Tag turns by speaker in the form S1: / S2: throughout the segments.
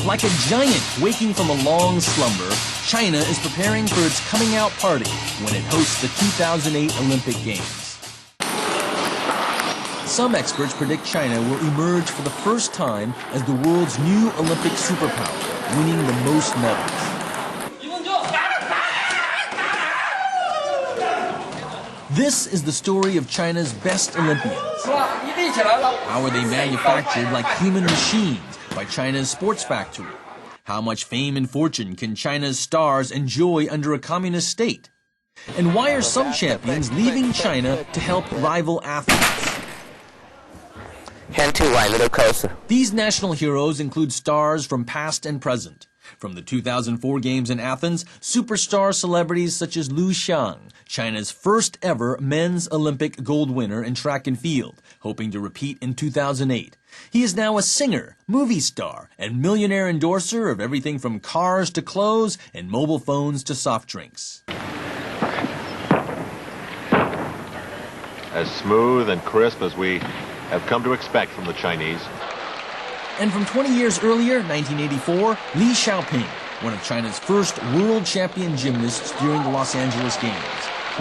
S1: Like a giant waking from a long slumber, China is preparing for its coming out party when it hosts the 2008 Olympic Games. Some experts predict China will emerge for the first time as the world's new Olympic superpower, winning the most medals. This is the story of China's best Olympians. How are they manufactured like human machines by China's sports factory? How much fame and fortune can China's stars enjoy under a communist state? And why are some champions leaving China to help rival athletes?
S2: Hand too wide, little closer.
S1: These national heroes include stars from past and present. From the 2004 Games in Athens, superstar celebrities such as Liu Xiang, China's first ever men's Olympic gold winner in track and field, hoping to repeat in 2008. He is now a singer, movie star, and millionaire endorser of everything from cars to clothes and mobile phones to soft drinks.
S3: As smooth and crisp as we have come to expect from the Chinese.
S1: And from 20 years earlier, 1984, Li Xiaoping, one of China's first world champion gymnasts during the Los Angeles Games.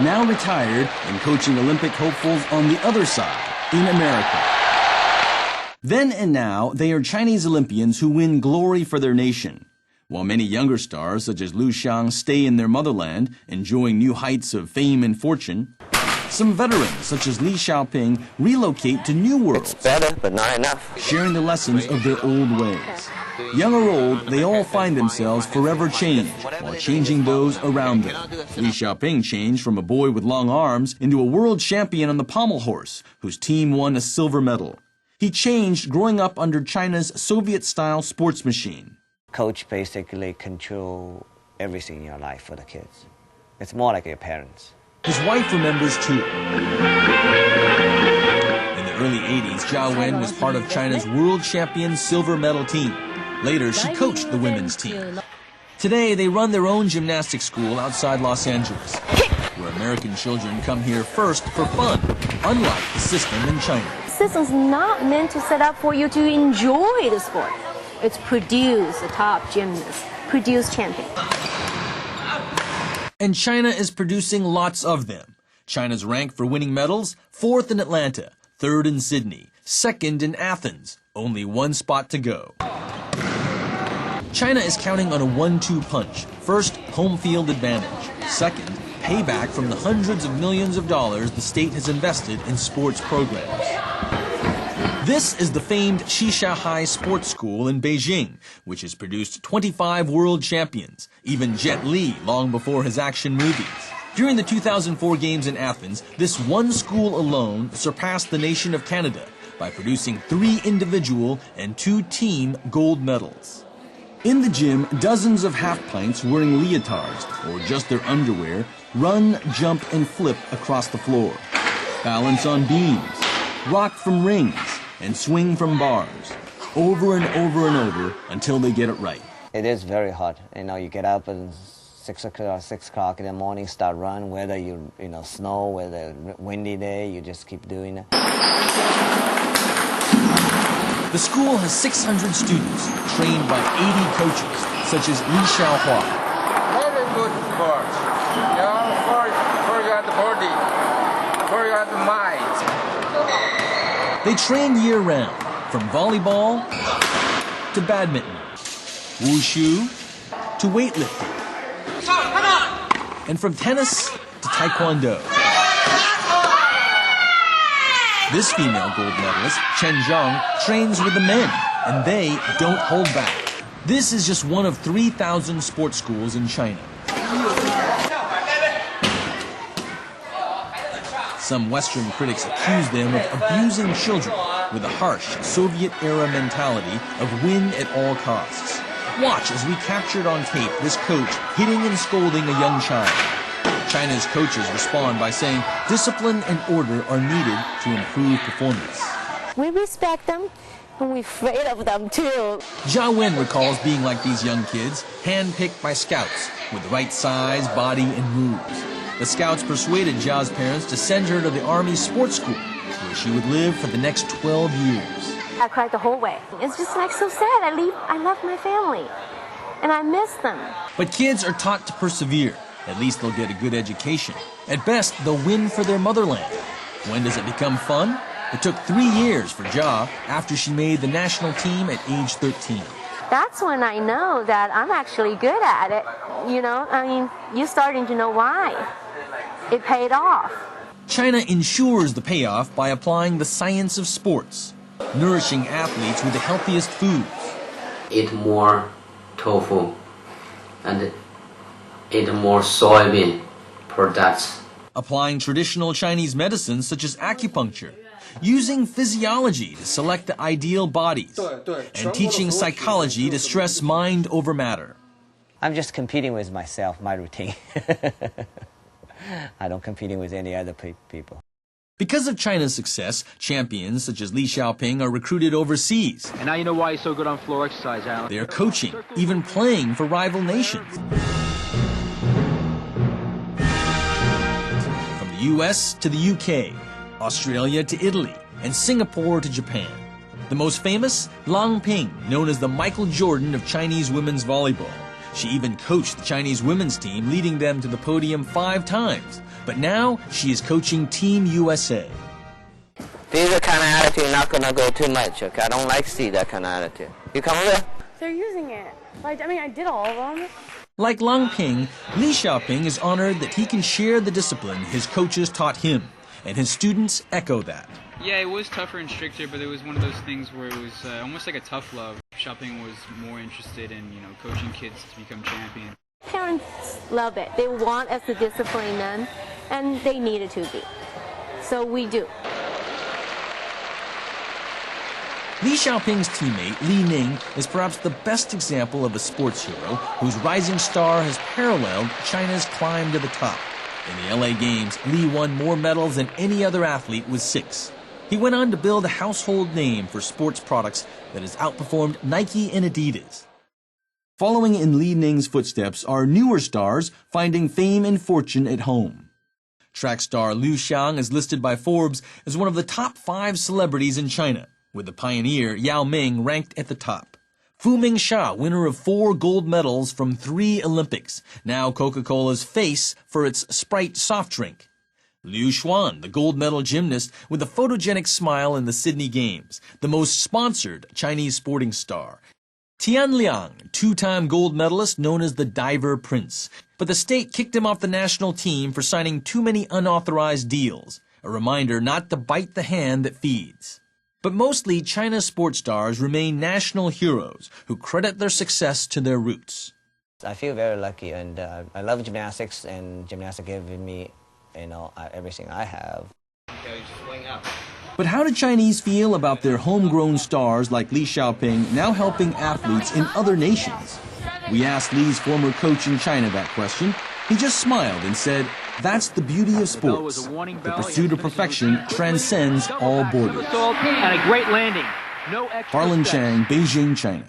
S1: Now retired and coaching Olympic hopefuls on the other side, in America. Then and now, they are Chinese Olympians who win glory for their nation. While many younger stars, such as Liu Xiang, stay in their motherland, enjoying new heights of fame and fortune, some veterans, such as Li Xiaoping, relocate to new worlds.
S2: It's better, but not enough.
S1: Sharing the lessons of their old ways. Young or old, they all find themselves forever changed, while changing those around them. Li Xiaoping changed from a boy with long arms into a world champion on the pommel horse, whose team won a silver medal. He changed growing up under China's Soviet-style sports machine.
S2: Coach basically control everything in your life for the kids. It's more like your parents.
S1: His wife remembers too. In the early 80s, Zhao Wen was part of China's world champion silver medal team. Later, she coached the women's team. Today, they run their own gymnastics school outside Los Angeles, where American children come here first for fun, unlike the system in China.
S4: The system's not meant to set up for you to enjoy the sport. It's produce the top gymnasts, produce champions.
S1: And China is producing lots of them. China's rank for winning medals, 4th in Atlanta, 3rd in Sydney, 2nd in Athens, only one spot to go. China is counting on a 1-2 punch. First, home field advantage. Second, payback from the hundreds of millions of dollars the state has invested in sports programs. This is the famed Shisha High Sports School in Beijing, which has produced 25 world champions, even Jet Li long before his action movies. During the 2004 Games in Athens, this one school alone surpassed the nation of Canada by producing 3 individual and 2 team gold medals. In the gym, dozens of half-pints wearing leotards, or just their underwear, run, jump, and flip across the floor. Balance on beams, rock from rings, and swing from bars, over and over and over until they get it right.
S2: It is very hot. You know, you get up at 6 o'clock in the morning, start run, whether you snow, whether windy day, you just keep doing it.
S1: The school has 600 students, trained by 80 coaches, such as Li Xiaohua.
S5: Very good coach. Forgot the body, forgot the mind.
S1: They train year-round, from volleyball to badminton, wushu to weightlifting, and from tennis to taekwondo. This female gold medalist, Chen Zhang, trains with the men, and they don't hold back. This is just one of 3,000 sports schools in China. Some Western critics accuse them of abusing children with a harsh Soviet-era mentality of win at all costs. Watch as we captured on tape this coach hitting and scolding a young child. China's coaches respond by saying discipline and order are needed to improve performance.
S4: We respect them, and we're afraid of them too.
S1: Zhao Wen recalls being like these young kids, handpicked by scouts with the right size, body, and moves. The scouts persuaded Zhao's parents to send her to the Army sports school, where she would live for the next 12 years.
S4: I cried the whole way. It's just like so sad. I left my family, and I miss them.
S1: But kids are taught to persevere. At least they'll get a good education. At best, they'll win for their motherland. When does it become fun? It took 3 years for Jia after she made the national team at age 13.
S4: That's when I know that I'm actually good at it. You know, I mean, you're starting to know why. It paid off.
S1: China ensures the payoff by applying the science of sports, nourishing athletes with the healthiest foods.
S6: Eat more tofu and eat more soybean products.
S1: Applying traditional Chinese medicines such as acupuncture, using physiology to select the ideal bodies, and teaching psychology to stress mind over matter.
S2: I'm just competing with myself, my routine. I don't competing with any other people.
S1: Because of China's success, champions such as Li Xiaoping are recruited overseas.
S7: And now you know why he's so good on floor exercise, Alan.
S1: They are coaching, even playing for rival nations. From the US to the UK, Australia to Italy, and Singapore to Japan. The most famous, Lang Ping, known as the Michael Jordan of Chinese women's volleyball. She even coached the Chinese women's team, leading them to the podium 5 times. But now she is coaching Team USA.
S2: This is the kind of attitude not gonna go too much, okay? I don't like to see that kind of attitude. You come over?
S8: They're using it. Like, I mean, I did all of them.
S1: Like Lang Ping, Li Xiaoping is honored that he can share the discipline his coaches taught him, and his students echo that.
S9: Yeah, it was tougher and stricter, but it was one of those things where it was almost like a tough love. Shopping was more interested in, coaching kids to become champions.
S4: Parents love it. They want us to discipline them, and they needed to be. So we do.
S1: Li Xiaoping's teammate, Li Ning, is perhaps the best example of a sports hero whose rising star has paralleled China's climb to the top. In the LA Games, Li won more medals than any other athlete with 6. He went on to build a household name for sports products that has outperformed Nike and Adidas. Following in Li Ning's footsteps are newer stars finding fame and fortune at home. Track star Liu Xiang is listed by Forbes as one of the top 5 celebrities in China, with the pioneer Yao Ming ranked at the top. Fu Mingxia, winner of 4 gold medals from 3 Olympics, now Coca-Cola's face for its Sprite soft drink. Liu Xuan, the gold medal gymnast with a photogenic smile in the Sydney Games, the most sponsored Chinese sporting star. Tian Liang, 2-time gold medalist known as the Diver Prince. But the state kicked him off the national team for signing too many unauthorized deals, a reminder not to bite the hand that feeds. But mostly, China's sports stars remain national heroes who credit their success to their roots.
S2: I feel very lucky, and I love gymnastics, and gymnastics gave me, everything I have.
S6: Okay, swing up.
S1: But how do Chinese feel about their homegrown stars like Li Xiaoping now helping athletes in other nations? We asked Li's former coach in China that question. He just smiled and said, "That's the beauty of sports. The pursuit of perfection transcends all borders."
S7: And a great landing.
S1: Harlan Chang, Beijing, China.